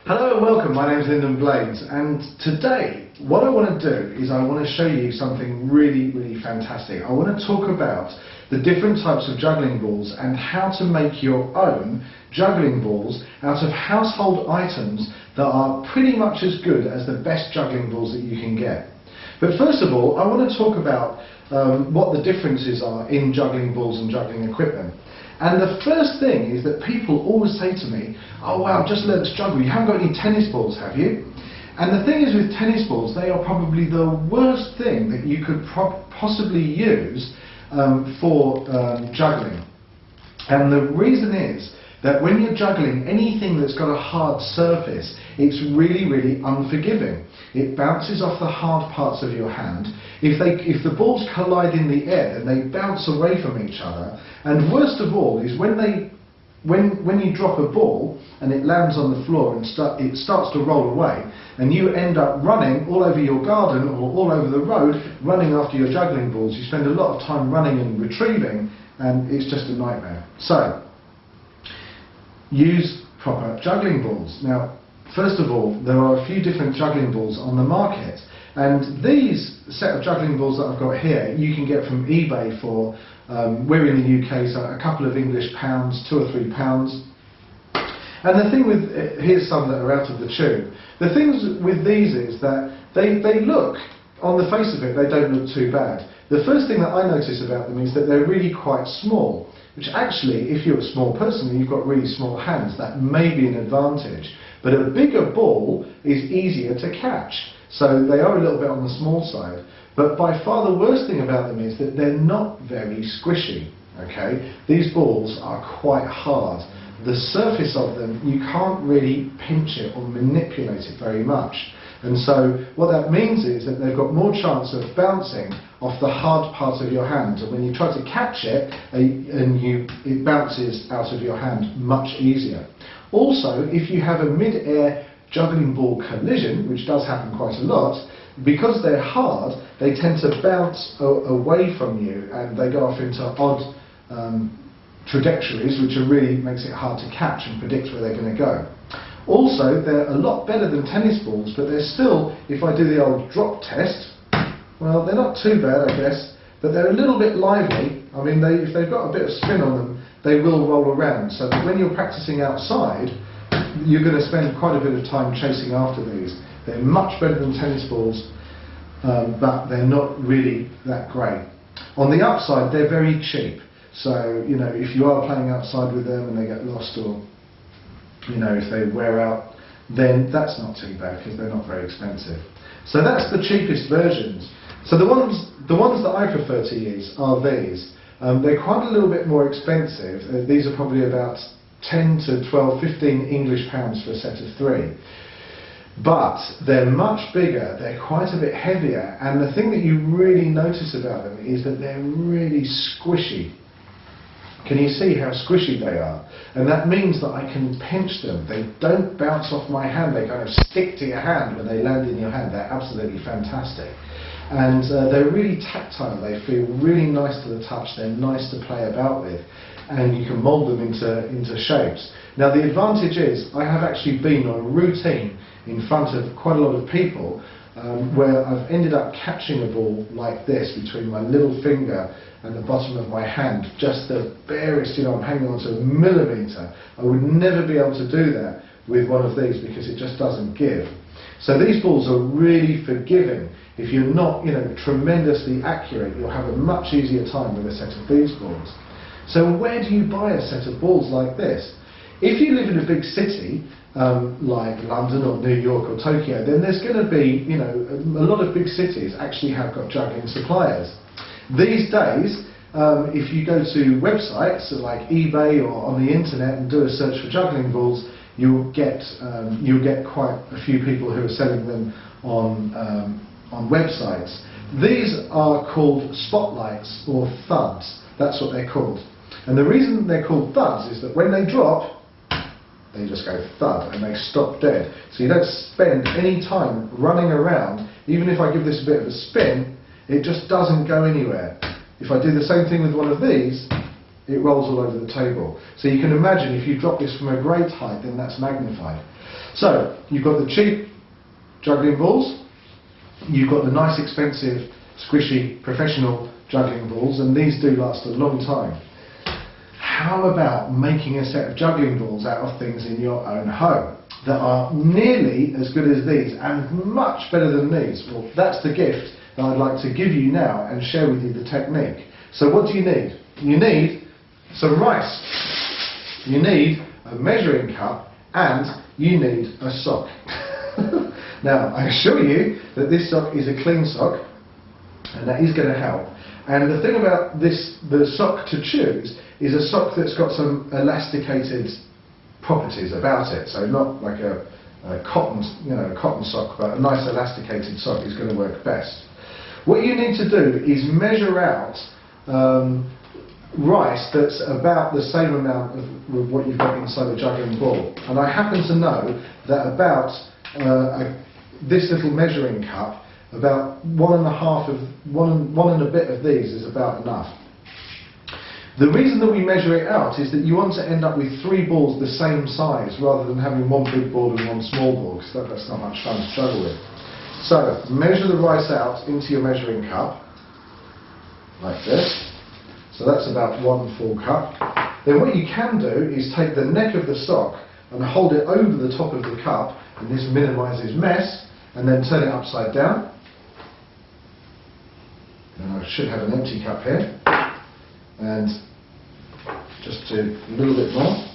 Hello and welcome, my name is Lyndon Blades, and today what I want to do is I want to show you something really fantastic. I want to talk about the different types of juggling balls and how to make your own juggling balls out of household items that are pretty much as good as the best juggling balls that you can get. But first of all, I want to talk about what the differences are in juggling balls and juggling equipment. And the first thing is that people always say to me, oh wow, I've just learned to juggle, you haven't got any tennis balls, have you? And the thing is with tennis balls, they are probably the worst thing that you could possibly use for juggling. And the reason is that when you're juggling anything that's got a hard surface, it's really unforgiving. It bounces off the hard parts of your hand. If the balls collide in the air, then they bounce away from each other. And worst of all is when you drop a ball and it lands on the floor and it starts to roll away, and you end up running all over your garden or all over the road, running after your juggling balls. You spend a lot of time running and retrieving, and it's just a nightmare. So, use proper juggling balls. Now, first of all, there are a few different juggling balls on the market, and these set of juggling balls that I've got here you can get from eBay for, we're in the UK, so a couple of English pounds, £2 or £3. And the thing with, here's some that are out of the tube. The things with these is that they look, on the face of it, they don't look too bad. The first thing that I notice about them is that they're really quite small, which actually, if you're a small person and you've got really small hands, that may be an advantage. But a bigger ball is easier to catch, so they are a little bit on the small side. But by far the worst thing about them is that they're not very squishy. Okay? These balls are quite hard. The surface of them, you can't really pinch it or manipulate it very much. And so what that means is that they've got more chance of bouncing off the hard part of your hand, and when you try to catch it, it bounces out of your hand much easier. Also, if you have a mid-air juggling ball collision, which does happen quite a lot, because they're hard, they tend to bounce away from you and they go off into odd trajectories, which really makes it hard to catch and predict where they're going to go. Also, they're a lot better than tennis balls, but they're still, if I do the old drop test, well, they're not too bad, I guess, but they're a little bit lively. I mean, if they've got a bit of spin on them, they will roll around. So that when you're practicing outside, you're going to spend quite a bit of time chasing after these. They're much better than tennis balls, but they're not really that great. On the upside, they're very cheap. So, you know, if you are playing outside with them and they get lost, or, you know, if they wear out, then that's not too bad because they're not very expensive. So that's the cheapest versions. So the ones that I prefer to use are these. They're quite a little bit more expensive. These are probably about 10 to 12, 15 English pounds for a set of 3. But they're much bigger, they're quite a bit heavier, and the thing that you really notice about them is that they're really squishy. Can you see how squishy they are? And that means that I can pinch them. They don't bounce off my hand, they kind of stick to your hand when they land in your hand. They're absolutely fantastic. And they're really tactile, they feel really nice to the touch, they're nice to play about with, and you can mould them into shapes. Now the advantage is, I have actually been on a routine in front of quite a lot of people where I've ended up catching a ball like this between my little finger and the bottom of my hand, just the barest, you know, I'm hanging on to a millimetre. I would never be able to do that with one of these because it just doesn't give. So these balls are really forgiving. If you're not, you know, tremendously accurate, you'll have a much easier time with a set of these balls. So where do you buy a set of balls like this? If you live in a big city, like London or New York or Tokyo, then there's going to be, you know, a lot of big cities actually have got juggling suppliers. These days, if you go to websites like eBay or on the internet and do a search for juggling balls, you'll get quite a few people who are selling them on websites. These are called spotlights or thuds. That's what they're called. And the reason they're called thuds is that when they drop, they just go thud and they stop dead. So you don't spend any time running around. Even if I give this a bit of a spin, it just doesn't go anywhere. If I do the same thing with one of these, it rolls all over the table. So you can imagine if you drop this from a great height, then that's magnified. So you've got the cheap juggling balls, you've got the nice expensive squishy professional juggling balls, and these do last a long time. How about making a set of juggling balls out of things in your own home that are nearly as good as these and much better than these? Well, that's the gift that I'd like to give you now and share with you the technique. So what do you need? You need some rice, you need a measuring cup, and you need a sock. Now, I assure you that this sock is a clean sock, and that is going to help. And the thing about this, the sock to choose, is a sock that's got some elasticated properties about it. So not like a cotton, cotton sock, but a nice elasticated sock is going to work best. What you need to do is measure out rice that's about the same amount of what you've got inside a juggling ball. And I happen to know that about this little measuring cup, about one and a bit of these is about enough. The reason that we measure it out is that you want to end up with 3 balls the same size rather than having one big ball and one small ball, because that's not much fun to struggle with. So measure the rice out into your measuring cup, like this. So that's about 1 full cup. Then what you can do is take the neck of the sock and hold it over the top of the cup, and this minimises mess, and then turn it upside down. And I should have an empty cup here. And just do a little bit more.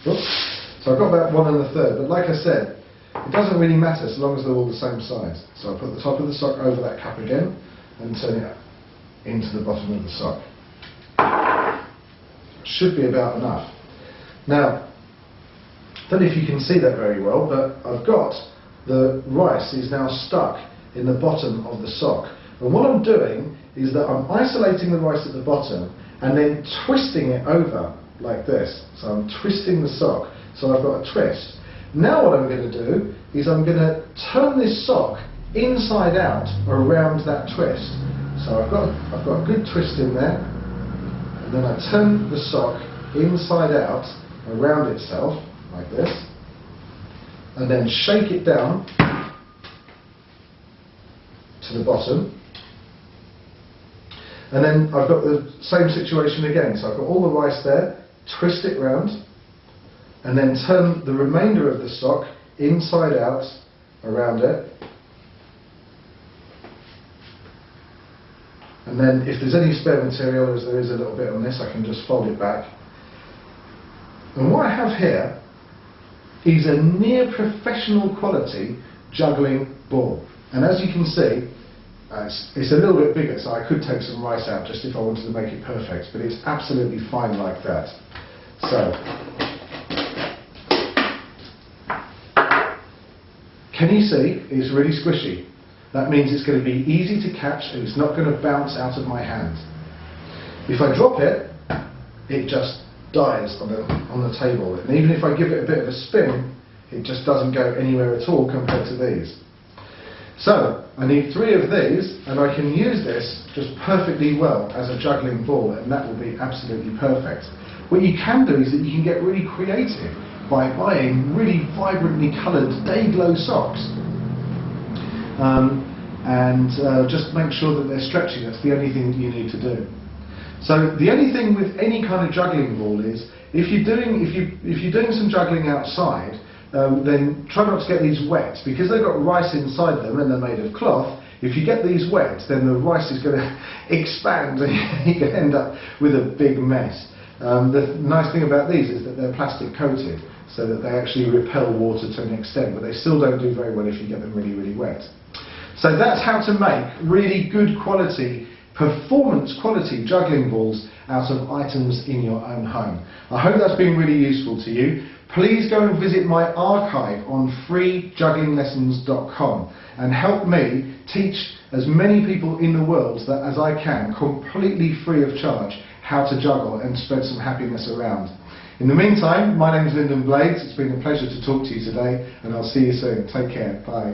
Oops. So I've got about 1 1/3, but like I said, it doesn't really matter so long as they're all the same size. So I put the top of the sock over that cup again and turn it into the bottom of the sock. Should be about enough. Now, I don't know if you can see that very well, but I've got the rice is now stuck in the bottom of the sock. And what I'm doing is that I'm isolating the rice at the bottom and then twisting it over like this. So I'm twisting the sock, so I've got a twist. Now what I'm going to do is I'm going to turn this sock inside out around that twist. So I've got a good twist in there, and then I turn the sock inside out around itself like this, and then shake it down to the bottom. And then I've got the same situation again. So I've got all the rice there, twist it round, and then turn the remainder of the sock inside out around it. And then if there's any spare material, as there is a little bit on this, I can just fold it back. And what I have here is a near professional quality juggling ball. And as you can see, it's a little bit bigger, so I could take some rice out just if I wanted to make it perfect, but it's absolutely fine like that. So, can you see? It's really squishy. That means it's going to be easy to catch and it's not going to bounce out of my hand. If I drop it, it just dies on the table, and even if I give it a bit of a spin, it just doesn't go anywhere at all compared to these. So I need 3 of these, and I can use this just perfectly well as a juggling ball, and that will be absolutely perfect. What you can do is that you can get really creative by buying really vibrantly coloured day-glow socks, and just make sure that they're stretchy. That's the only thing that you need to do. So the only thing with any kind of juggling ball is if you're doing some juggling outside, then try not to get these wet, because they've got rice inside them and they're made of cloth. If you get these wet, then the rice is going to expand and you can end up with a big mess. The nice thing about these is that they're plastic coated, so that they actually repel water to an extent, but they still don't do very well if you get them really, really wet. So that's how to make really good quality, performance quality juggling balls out of items in your own home. I hope that's been really useful to you. Please go and visit my archive on freejugglinglessons.com and help me teach as many people in the world as I can, completely free of charge, how to juggle and spread some happiness around. In the meantime, my name is Lyndon Blades. It's been a pleasure to talk to you today, and I'll see you soon. Take care. Bye.